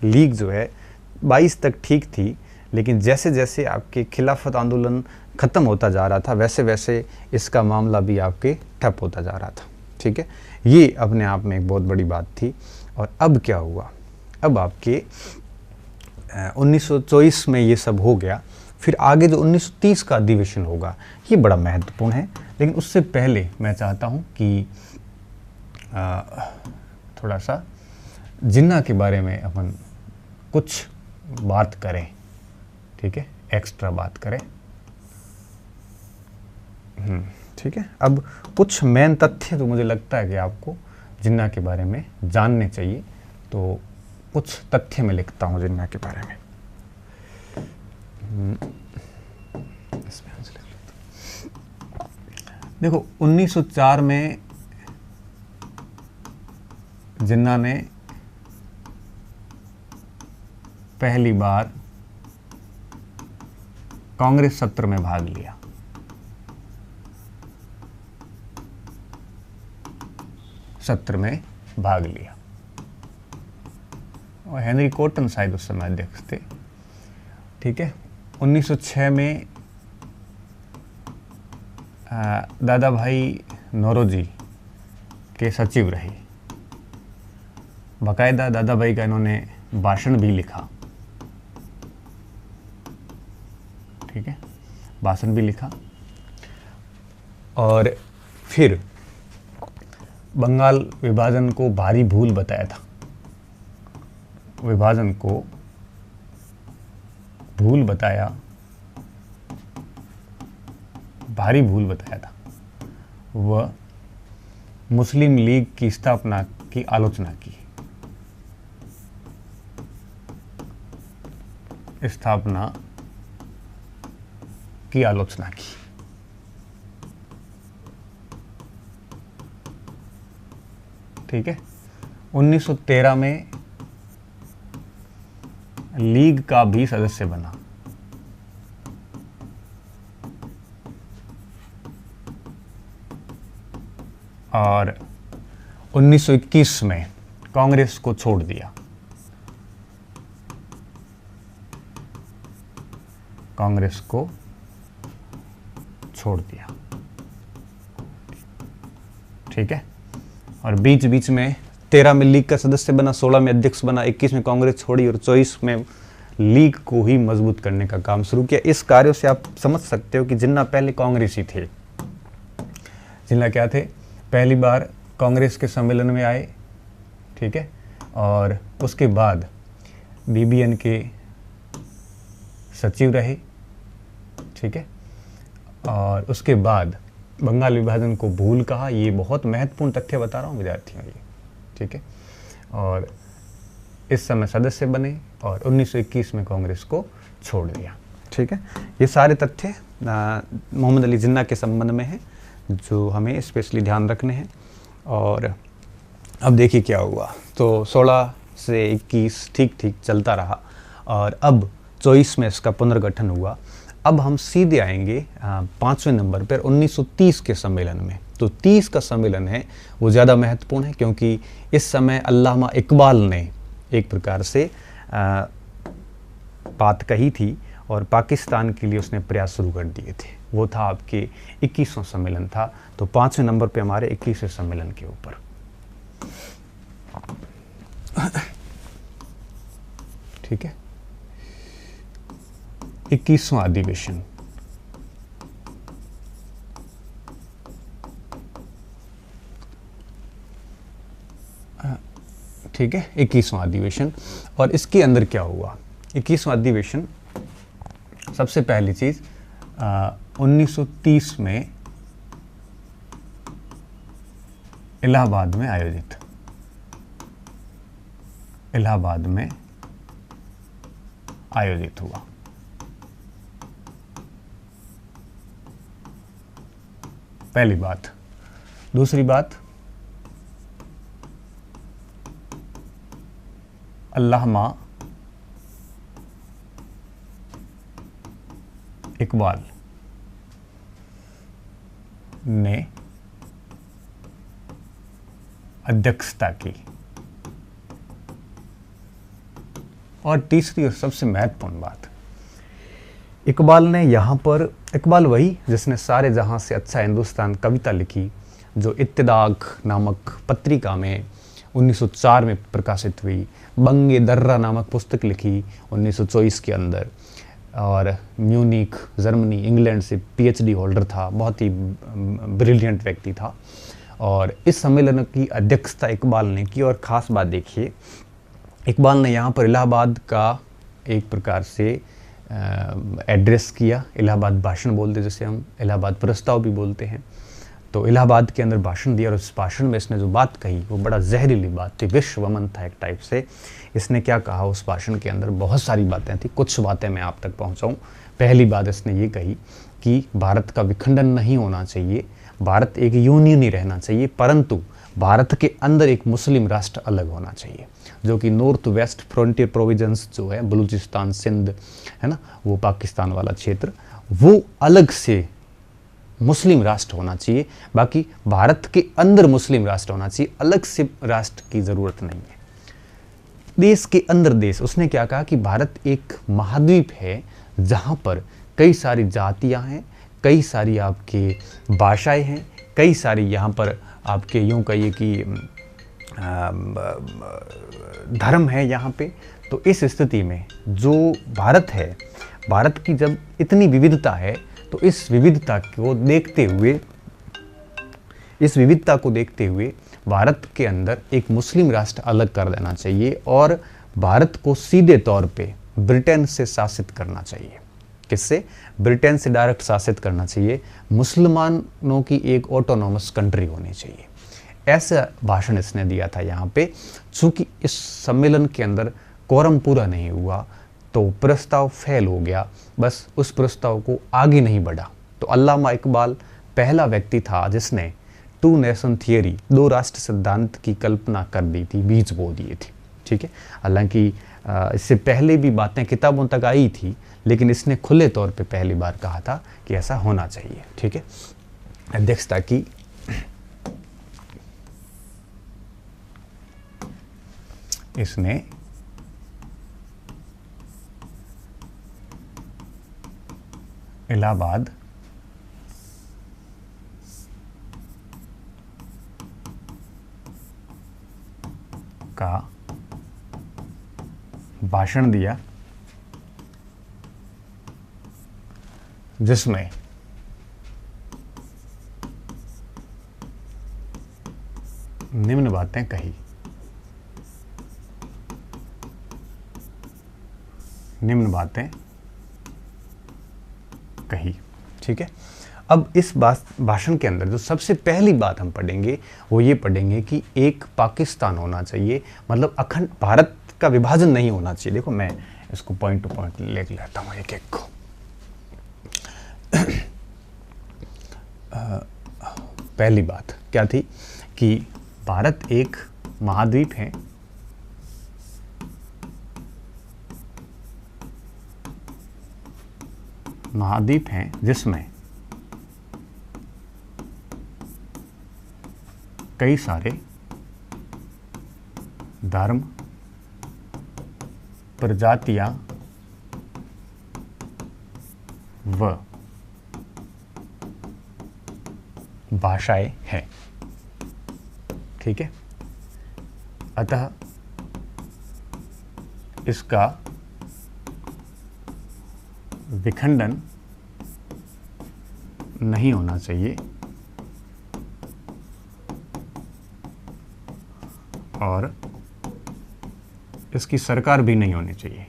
लीग जो है 22 तक ठीक थी, लेकिन जैसे जैसे आपके खिलाफत आंदोलन ख़त्म होता जा रहा था वैसे वैसे इसका मामला भी आपके ठप होता जा रहा था। ठीक है, ये अपने आप में एक बहुत बड़ी बात थी। और अब क्या हुआ, अब आपके 1924 में ये सब हो गया, फिर आगे जो 1930 का अधिवेशन होगा ये बड़ा महत्वपूर्ण है। लेकिन उससे पहले मैं चाहता हूँ कि थोड़ा सा जिन्ना के बारे में अपन कुछ बात करें। ठीक है, एक्स्ट्रा बात करें। ठीक है, अब कुछ मेन तथ्य तो मुझे लगता है कि आपको जिन्ना के बारे में जानने चाहिए, तो कुछ तथ्य मैं लिखता हूँ जिन्ना के बारे में। देखो, 1904 में जिन्ना ने पहली बार कांग्रेस सत्र में भाग लिया। और हेनरी कॉटन शायद उस समय अध्यक्ष थे। ठीक है, 1906 में दादा भाई नौरोजी के सचिव रहे। बाकायदा दादा भाई का इन्होंने भाषण भी लिखा। ठीक है, भाषण भी लिखा। और फिर बंगाल विभाजन को भारी भूल बताया था। विभाजन को भूल बताया, भारी भूल बताया था। वह मुस्लिम लीग की स्थापना की आलोचना की। स्थापना की आलोचना की। ठीक है। 1913 में लीग का भी सदस्य बना। और 1921 में कांग्रेस को छोड़ दिया। कांग्रेस को छोड़ दिया। ठीक है। और बीच बीच में 13 में लीग का सदस्य बना, 16 में अध्यक्ष बना, 21 में कांग्रेस छोड़ी और 24 में लीग को ही मजबूत करने का काम शुरू किया। इस कार्यों से आप समझ सकते हो कि जिन्ना पहले कांग्रेसी थे, जिन्ना क्या थे, पहली बार कांग्रेस के सम्मेलन में आए। ठीक है। और उसके बाद बीबीएन के सचिव रहे। ठीक है। और उसके बाद बंगाल विभाजन को भूल कहा। ये बहुत महत्वपूर्ण तथ्य बता रहा हूँ विद्यार्थियों ये। ठीक है। और इस समय सदस्य बने और 1921 में कांग्रेस को छोड़ दिया। ठीक है। ये सारे तथ्य मोहम्मद अली जिन्ना के संबंध में हैं जो हमें स्पेशली ध्यान रखने हैं। और अब देखिए क्या हुआ। तो 16 से 21 ठीक ठीक चलता रहा और अब 24 में इसका पुनर्गठन हुआ। अब हम सीधे आएंगे 5वें नंबर पर 1930 के सम्मेलन में। तो 30 का सम्मेलन है वो ज़्यादा महत्वपूर्ण है क्योंकि इस समय अल्लामा इकबाल ने एक प्रकार से बात कही थी और पाकिस्तान के लिए उसने प्रयास शुरू कर दिए थे। वो था आपके 21वां सम्मेलन था। तो 5वें नंबर पे हमारे 21वें सम्मेलन के ऊपर। ठीक है। 21वां अधिवेशन। ठीक है। 21वां अधिवेशन। और इसके अंदर क्या हुआ। 21वां अधिवेशन सबसे पहली चीज 1930 में इलाहाबाद में आयोजित। इलाहाबाद में आयोजित हुआ। पहली बात। दूसरी बात, अल्लामा इकबाल ने अध्यक्षता की। और तीसरी और सबसे महत्वपूर्ण बात, इकबाल ने यहाँ पर, इकबाल वही जिसने सारे जहाँ से अच्छा हिंदुस्तान कविता लिखी जो इत्तेदाक नामक पत्रिका में 1904 में प्रकाशित हुई, बंगे दर्रा नामक पुस्तक लिखी 1924 के अंदर, और म्यूनिक जर्मनी इंग्लैंड से पीएचडी होल्डर था, बहुत ही ब्रिलियंट व्यक्ति था। और इस सम्मेलन की अध्यक्षता इकबाल ने की। और ख़ास बात देखिए, इकबाल ने यहाँ पर इलाहाबाद का एक प्रकार से एड्रेस किया। इलाहाबाद भाषण बोलते, जैसे हम इलाहाबाद प्रस्ताव भी बोलते हैं। तो इलाहाबाद के अंदर भाषण दिया और उस भाषण में इसने जो बात कही वो बड़ा जहरीली बात थी, विश्वमन था एक टाइप से। इसने क्या कहा उस भाषण के अंदर, बहुत सारी बातें थी, कुछ बातें मैं आप तक पहुंचाऊं। पहली बात इसने ये कही कि भारत का विखंडन नहीं होना चाहिए, भारत एक यूनियन ही रहना चाहिए, परंतु भारत के अंदर एक मुस्लिम राष्ट्र अलग होना चाहिए, जो कि नॉर्थ वेस्ट फ्रंटियर प्रोविजंस जो है, बलूचिस्तान, सिंध है ना, वो पाकिस्तान वाला क्षेत्र, वो अलग से मुस्लिम राष्ट्र होना चाहिए। बाकी भारत के अंदर मुस्लिम राष्ट्र होना चाहिए, अलग से राष्ट्र की ज़रूरत नहीं है। देश के अंदर देश, उसने क्या कहा कि भारत एक महाद्वीप है जहाँ पर कई सारी जातियाँ हैं, कई सारी आपके भाषाएं हैं, कई सारी यहाँ पर आपके यूँ कहिए कि धर्म है यहाँ पे। तो इस स्थिति में जो भारत है, भारत की जब इतनी विविधता है, तो इस विविधता को देखते हुए भारत के अंदर एक मुस्लिम राष्ट्र अलग कर देना चाहिए और भारत को सीधे तौर पे ब्रिटेन से शासित करना चाहिए। किससे? ब्रिटेन से डायरेक्ट शासित करना चाहिए। मुसलमानों की एक ऑटोनॉमस कंट्री होनी चाहिए। ऐसा भाषण इसने दिया था यहाँ पे। चूंकि इस सम्मेलन के अंदर कोरम पूरा नहीं हुआ, तो प्रस्ताव फेल हो गया, बस उस प्रस्ताव को आगे नहीं बढ़ा। तो अल्लामा इकबाल पहला व्यक्ति था जिसने 2 नेशन थियरी, 2 राष्ट्र सिद्धांत की कल्पना कर दी थी, बीज बो दिए थे। ठीक है, हालांकि इससे पहले भी बातें किताबों तक आई थी, लेकिन इसने खुले तौर पे पहली बार कहा था कि ऐसा होना चाहिए। ठीक है, अध्यक्षता की इसने इलाहाबाद का भाषण दिया, जिसमें निम्न बातें कही। निम्न बातें कही। ठीक है, अब इस भाषण के अंदर जो सबसे पहली बात हम पढ़ेंगे वो ये पढ़ेंगे कि एक पाकिस्तान होना चाहिए, मतलब अखंड भारत का विभाजन नहीं होना चाहिए। देखो मैं इसको पॉइंट टू पॉइंट लिख लेता हूँ एक एक को। पहली बात क्या थी कि भारत एक महाद्वीप है, महाद्वीप है जिसमें कई सारे धर्म, प्रजातियां व भाषाएं हैं। ठीक है, अतः इसका विखंडन नहीं होना चाहिए और इसकी सरकार भी नहीं होनी चाहिए,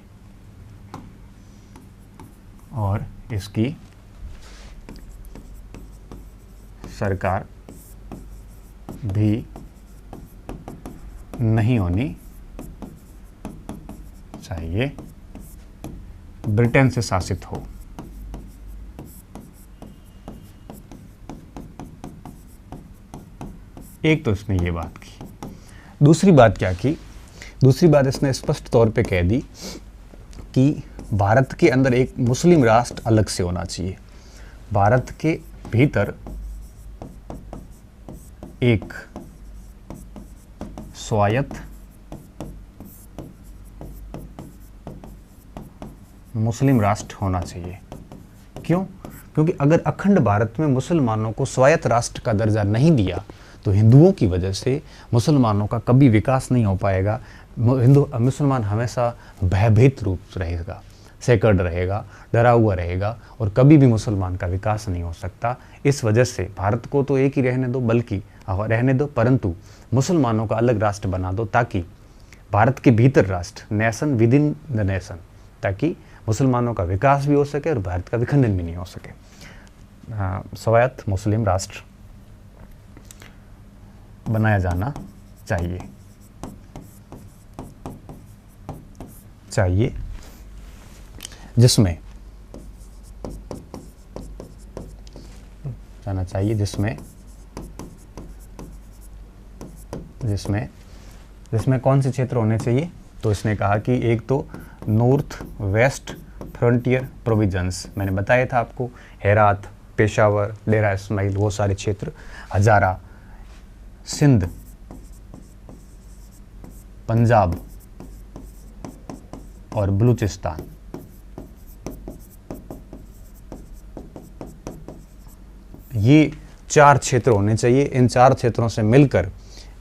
और इसकी सरकार भी नहीं होनी चाहिए, ब्रिटेन से शासित हो। एक तो इसने ये बात की। दूसरी बात क्या की? दूसरी बात इसने स्पष्ट तौर पे कह दी कि भारत के अंदर एक मुस्लिम राष्ट्र अलग से होना चाहिए, भारत के भीतर एक स्वायत्त मुस्लिम राष्ट्र होना चाहिए। क्यों? क्योंकि अगर अखंड भारत में मुसलमानों को स्वायत्त राष्ट्र का दर्जा नहीं दिया तो हिंदुओं की वजह से मुसलमानों का कभी विकास नहीं हो पाएगा। मुसलमान हमेशा भयभीत रूप रहेगा, सेकर्ड रहेगा, डरा हुआ रहेगा और कभी भी मुसलमान का विकास नहीं हो सकता। इस वजह से भारत को तो एक ही रहने दो, बल्कि रहने दो, परंतु मुसलमानों का अलग राष्ट्र बना दो, ताकि भारत के भीतर राष्ट्र, nation with in the nation, ताकि मुसलमानों का विकास भी हो सके और भारत का विखंडन भी नहीं हो सके। स्वायत्त मुस्लिम राष्ट्र बनाया जाना चाहिए जिसमें कौन से क्षेत्र होने चाहिए? तो इसने कहा कि एक तो नॉर्थ वेस्ट फ्रंटियर प्रोविजंस, मैंने बताया था आपको, हेरात, पेशावर, डेरा इस्माइल, वो सारे क्षेत्र, हजारा, सिंध, पंजाब और बलूचिस्तान, ये 4 क्षेत्र होने चाहिए। इन 4 क्षेत्रों से मिलकर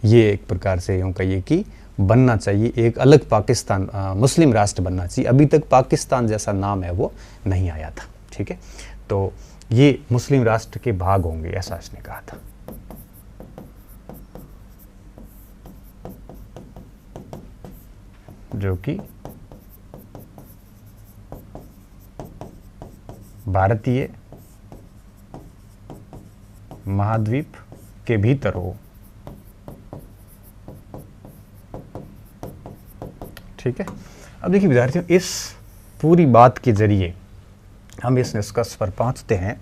ये एक प्रकार से यूं कहिए कि बनना चाहिए, एक अलग पाकिस्तान, मुस्लिम राष्ट्र बनना चाहिए। अभी तक पाकिस्तान जैसा नाम है वो नहीं आया था। ठीक है, तो ये मुस्लिम राष्ट्र के भाग होंगे, ऐसा इसने कहा था। जो कि भारतीय महाद्वीप के भीतर हो। ठीक है, अब देखिए विद्यार्थियों, इस पूरी बात के जरिए हम इस निष्कर्ष पर पहुंचते हैं,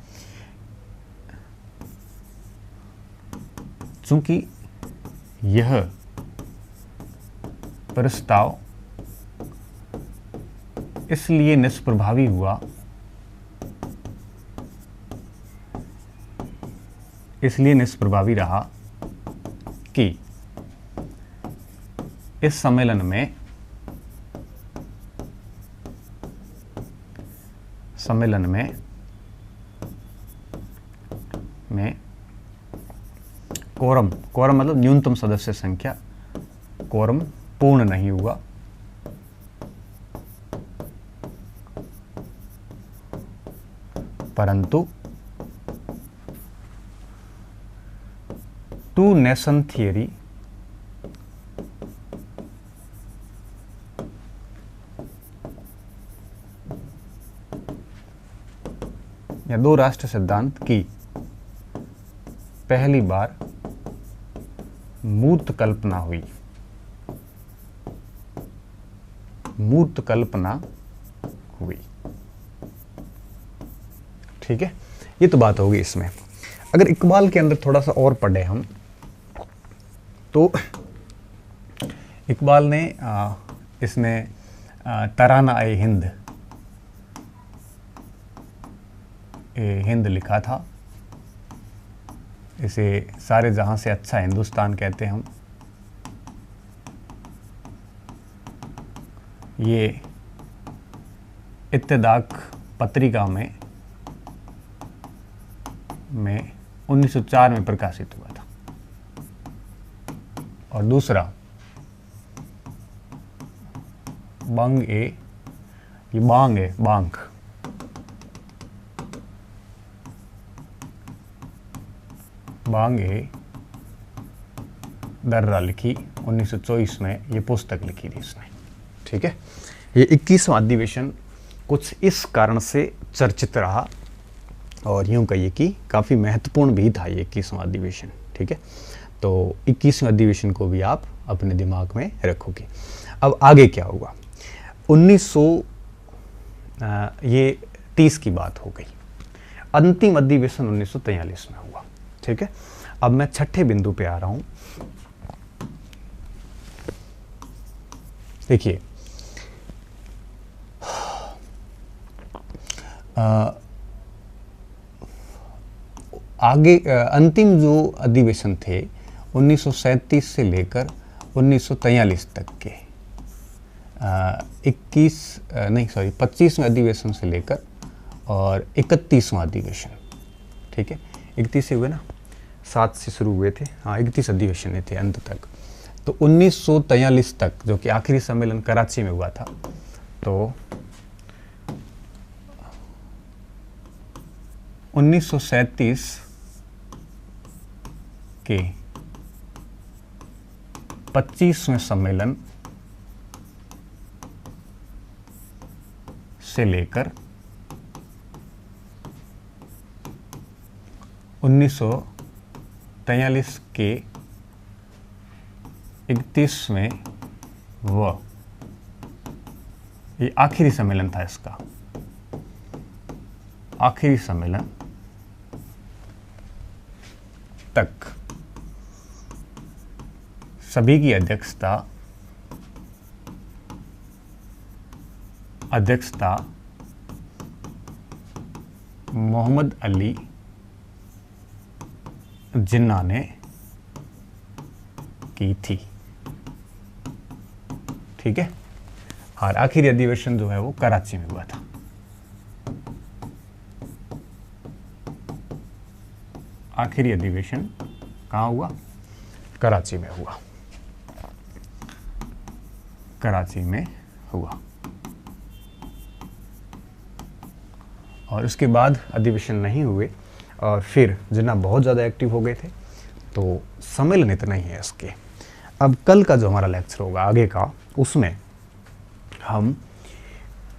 चूंकि यह प्रस्ताव इसलिए निष्प्रभावी हुआ, इसलिए निष्प्रभावी रहा कि इस सम्मेलन में कोरम मतलब न्यूनतम सदस्य संख्या, कोरम पूर्ण नहीं हुआ। परंतु टू नेशन थियरी या दो राष्ट्र सिद्धांत की पहली बार मूर्त कल्पना हुई। ठीक है, ये तो बात होगी इसमें। अगर इकबाल के अंदर थोड़ा सा और पढ़े हम, तो इकबाल ने इसने तराना ए हिंद लिखा था। इसे सारे जहां से अच्छा हिंदुस्तान कहते हैं हम। ये इत्तेदाक पत्रिका में 1904 में प्रकाशित हुआ था। और दूसरा बांग ए दर्रा लिखी 1924 में, ये पुस्तक लिखी थी इसने। ठीक है, ये 21वां अधिवेशन कुछ इस कारण से चर्चित रहा, और यूं कहिए कि काफ़ी महत्वपूर्ण भी था ये 21वां अधिवेशन। ठीक है, तो 21वें अधिवेशन को भी आप अपने दिमाग में रखोगे। अब आगे क्या हुआ? 1930 की बात हो गई। अंतिम अधिवेशन 1943 में हुआ। ठीक है, अब मैं छठे बिंदु पे आ रहा हूं। देखिए, आगे अंतिम जो अधिवेशन थे 1937 से लेकर 1943 तक के 25वें अधिवेशन से लेकर और 31वां अधिवेशन। ठीक है, 31 से हुए ना, 7 से शुरू हुए थे, हाँ 31 अधिवेशन थे अंत तक। तो 1943 तक, जो कि आखिरी सम्मेलन कराची में हुआ था, तो 1937 के 25वें सम्मेलन से लेकर 1943 के 31वें ये आखिरी सम्मेलन था। इसका आखिरी सम्मेलन तक सभी की अध्यक्षता मोहम्मद अली जिन्ना ने की थी। ठीक है, और आखिरी अधिवेशन जो है वो कराची में हुआ था। आखिरी अधिवेशन कहाँ हुआ? कराची में हुआ। कराची में हुआ। और उसके बाद अधिवेशन नहीं हुए, और फिर जिन्ना बहुत ज़्यादा एक्टिव हो गए थे, तो सम्मेलन इतना ही है इसके। अब कल का जो हमारा लेक्चर होगा आगे का, उसमें हम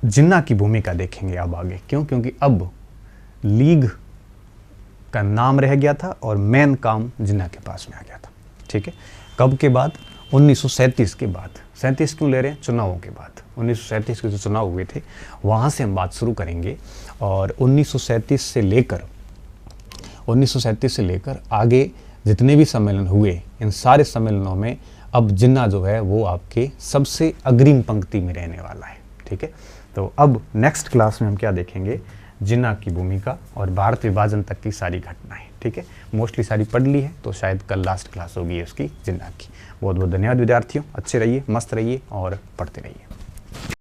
जिन्ना की भूमिका देखेंगे अब आगे। क्यों? क्योंकि अब लीग का नाम रह गया था और मेन काम जिन्ना के पास में आ गया था। ठीक है, कब के बाद? 1937 के बाद। 37 क्यों ले रहे हैं? चुनावों के बाद 1937 के जो चुनाव हुए थे वहाँ से हम बात शुरू करेंगे। और 1937 से लेकर आगे जितने भी सम्मेलन हुए, इन सारे सम्मेलनों में अब जिन्ना जो है वो आपके सबसे अग्रिम पंक्ति में रहने वाला है। ठीक है, तो अब नेक्स्ट क्लास में हम क्या देखेंगे? जिन्ना की भूमिका और भारत विभाजन तक की सारी घटनाएं। ठीक है, मोस्टली सारी पढ़ ली है, तो शायद कल लास्ट क्लास होगी उसकी जिन्ना की। बहुत बहुत धन्यवाद विद्यार्थियों, अच्छे रहिए, मस्त रहिए और पढ़ते रहिए।